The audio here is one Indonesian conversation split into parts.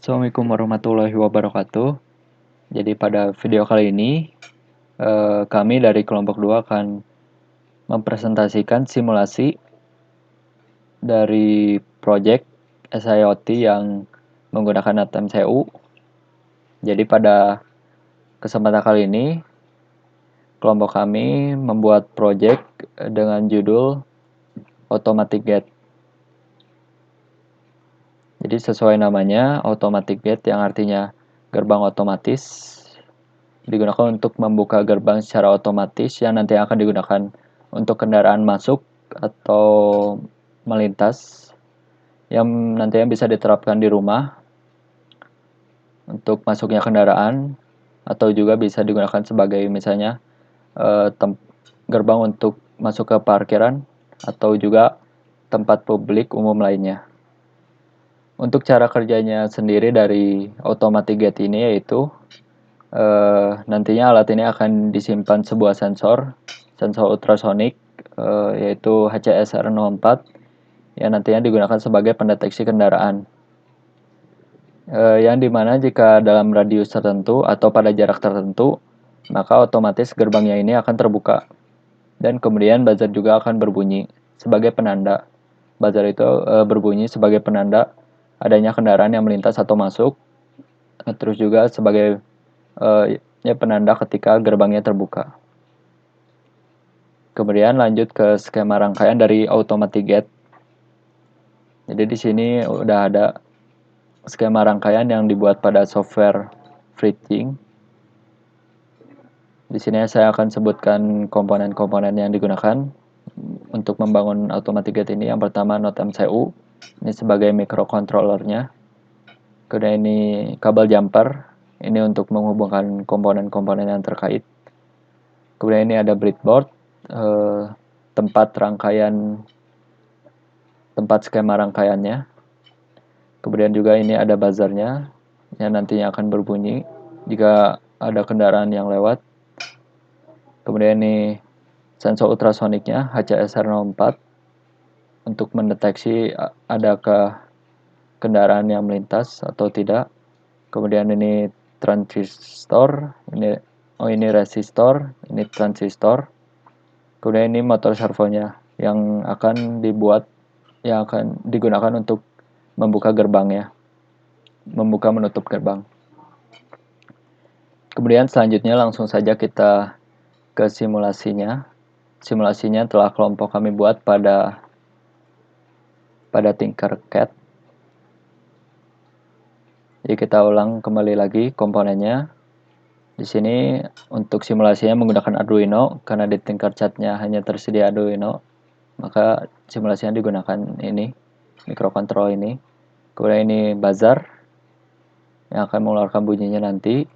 Assalamualaikum warahmatullahi wabarakatuh. Jadi pada video kali ini kami dari kelompok 2 akan mempresentasikan simulasi dari project SIoT yang menggunakan ATMCU. Jadi pada kesempatan kali ini kelompok kami membuat project dengan judul Automatic Gate. Jadi sesuai namanya, Automatic Gate yang artinya gerbang otomatis digunakan untuk membuka gerbang secara otomatis yang nanti akan digunakan untuk kendaraan masuk atau melintas yang nantinya bisa diterapkan di rumah untuk masuknya kendaraan atau juga bisa digunakan sebagai misalnya gerbang untuk masuk ke parkiran atau juga tempat publik umum lainnya. Untuk cara kerjanya sendiri dari Automatic Gate ini yaitu nantinya alat ini akan disimpan sebuah sensor ultrasonik yaitu HCSR04 yang nantinya digunakan sebagai pendeteksi kendaraan. Yang dimana jika dalam radius tertentu atau pada jarak tertentu maka otomatis gerbangnya ini akan terbuka dan kemudian buzzer juga akan berbunyi sebagai penanda. Buzzer itu berbunyi sebagai penanda adanya kendaraan yang melintas atau masuk, terus juga sebagai penanda ketika gerbangnya terbuka. Kemudian lanjut ke skema rangkaian dari Automatic Gate. Jadi di sini udah ada skema rangkaian yang dibuat pada software FreeThink. Di sini saya akan sebutkan komponen-komponen yang digunakan untuk membangun Automatic Gate ini. Yang pertama Node MCU, ini sebagai microcontrollernya. Kemudian ini kabel jumper, ini untuk menghubungkan komponen-komponen yang terkait. Kemudian ini ada breadboard, tempat skema rangkaiannya. Kemudian juga ini ada buzzernya yang nantinya akan berbunyi jika ada kendaraan yang lewat. Kemudian ini sensor ultrasoniknya HCSR04 untuk mendeteksi adakah kendaraan yang melintas atau tidak. Kemudian ini transistor, ini resistor, ini transistor. Kemudian ini motor servonya yang akan digunakan untuk membuka gerbangnya, membuka menutup gerbang. Kemudian selanjutnya langsung saja kita ke simulasinya. Simulasinya telah kelompok kami buat pada Tinkercad. Jadi kita ulang kembali lagi komponennya. Di sini untuk simulasinya menggunakan Arduino karena di Tinkercad-nya hanya tersedia Arduino, maka simulasinya digunakan ini, microcontroller ini. Kemudian ini buzzer yang akan mengeluarkan bunyinya nanti.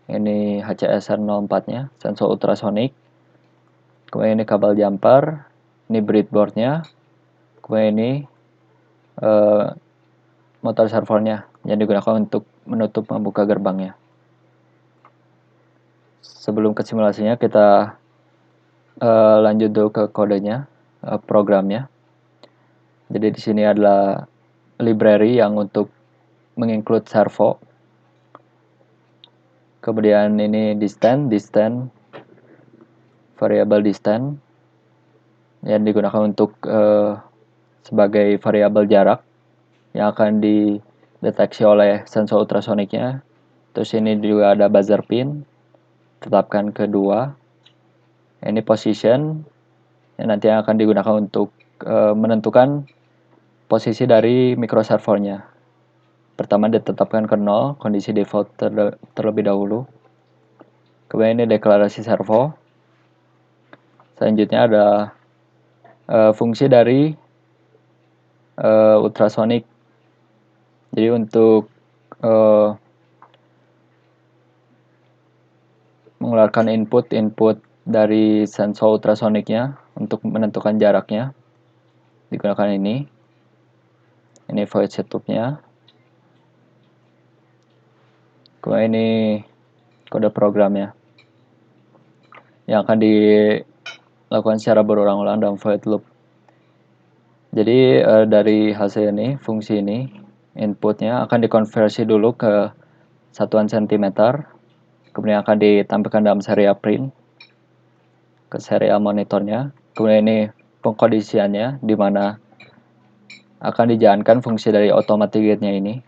Ini HCSR04-nya, sensor ultrasonik. Kemudian ini kabel jumper, ini breadboard-nya. Kemudian ini motor servonya yang digunakan untuk menutup membuka gerbangnya. Sebelum ke simulasinya kita lanjut dulu ke kodenya, programnya. Jadi di sini adalah library yang untuk menginclude servo. Kemudian ini distance variable distance yang digunakan untuk sebagai variabel jarak yang akan dideteksi oleh sensor ultrasoniknya. Terus ini juga ada buzzer pin, tetapkan kedua. Ini position yang nanti akan digunakan untuk menentukan posisi dari microservernya. Pertama ditetapkan ke 0, kondisi default terlebih dahulu. Kemudian ini deklarasi servo. Selanjutnya ada fungsi dari ultrasonik. Jadi untuk mengeluarkan input dari sensor ultrasoniknya untuk menentukan jaraknya digunakan ini void setupnya. Kemudian ini kode programnya yang akan dilakukan secara berulang-ulang dalam void loop. Jadi dari hasil ini, fungsi ini Inputnya akan dikonversi dulu ke satuan sentimeter, kemudian akan ditampilkan dalam serial print ke serial monitornya. Kemudian ini pengkondisiannya, di mana akan dijalankan fungsi dari automatic gate-nya ini.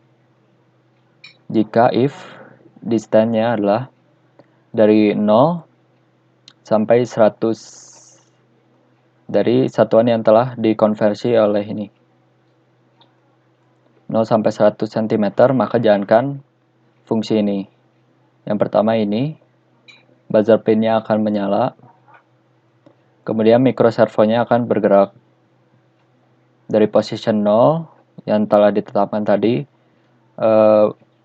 Jika if distance-nya adalah dari 0 sampai 100 dari satuan yang telah dikonversi oleh ini. 0 sampai 100 cm, maka jalankan fungsi ini. Yang pertama ini, buzzer pin-nya akan menyala. Kemudian microservo-nya akan bergerak dari position 0 yang telah ditetapkan tadi,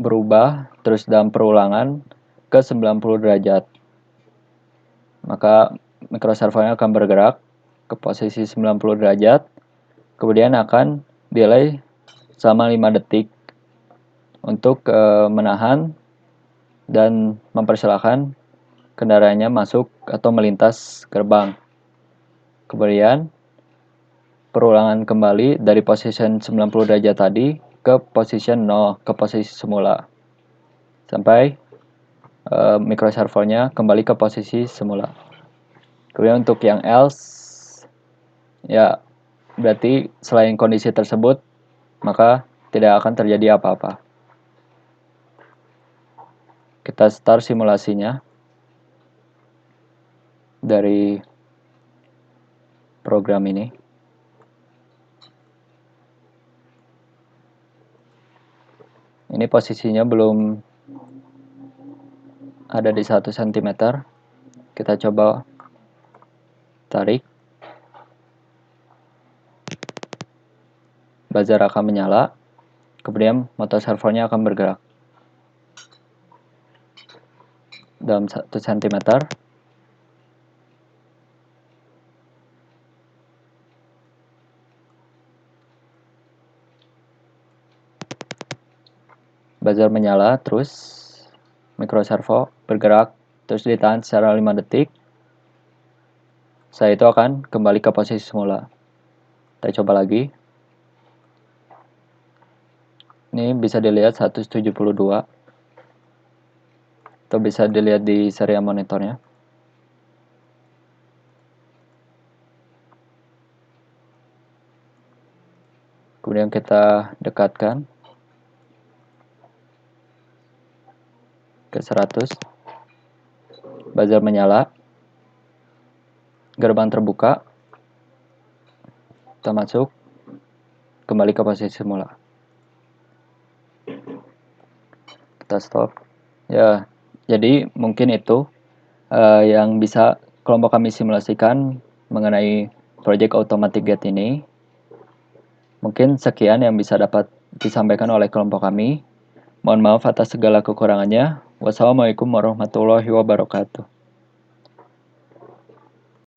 berubah terus dalam perulangan ke 90 derajat. Maka microservo-nya akan bergerak ke posisi 90 derajat, kemudian akan delay selama 5 detik untuk menahan dan mempersilahkan kendaraannya masuk atau melintas gerbang. Kemudian perulangan kembali dari posisi 90 derajat tadi ke posisi 0, ke posisi semula, sampai microservo-nya kembali ke posisi semula. Kemudian untuk yang else, ya berarti selain kondisi tersebut, maka tidak akan terjadi apa-apa. Kita start simulasinya dari program ini. Ini posisinya belum ada di 1 cm. Kita coba tarik. Buzzer akan menyala. Kemudian motor servonya akan bergerak dalam 1 cm. Buzzer menyala, terus microservo bergerak, terus ditahan secara 5 detik. Setelah itu akan kembali ke posisi semula. Kita coba lagi. Ini bisa dilihat 172. Atau bisa dilihat di serial monitornya. Kemudian kita dekatkan ke 100. Buzzer menyala. Gerbang terbuka. Kita masuk. Kembali ke posisi semula. Kita stop. Ya, jadi mungkin itu yang bisa kelompok kami simulasikan mengenai project automatic gate ini. Mungkin sekian yang bisa dapat disampaikan oleh kelompok kami. Mohon maaf atas segala kekurangannya. Wassalamualaikum warahmatullahi wabarakatuh.